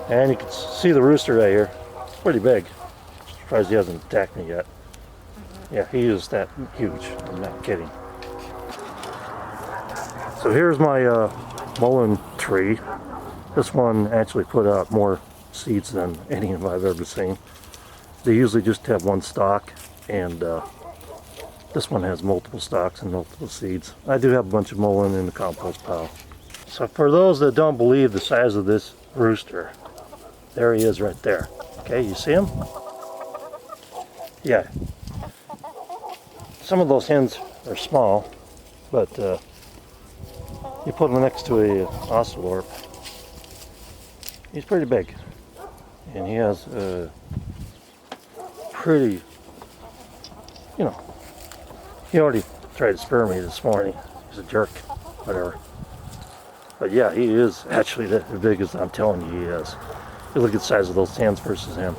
And you can see the rooster right here. It's pretty big. Surprised he hasn't attacked me yet. Yeah, he is that huge. I'm not kidding. So here's my mullein tree. This one actually put out more seeds than any of I've ever seen. They usually just have one stalk, and this one has multiple stalks and multiple seeds. I do have a bunch of mullein in the compost pile. So for those that don't believe the size of this rooster, there he is right there. Okay, you see him? Yeah. Some of those hens are small, but you put him next to a ocelot, he's pretty big. And he has a pretty, you know, he already tried to spare me this morning. He's a jerk, whatever. But yeah, he is actually as big as I'm telling you he is. You look at the size of those hens versus him.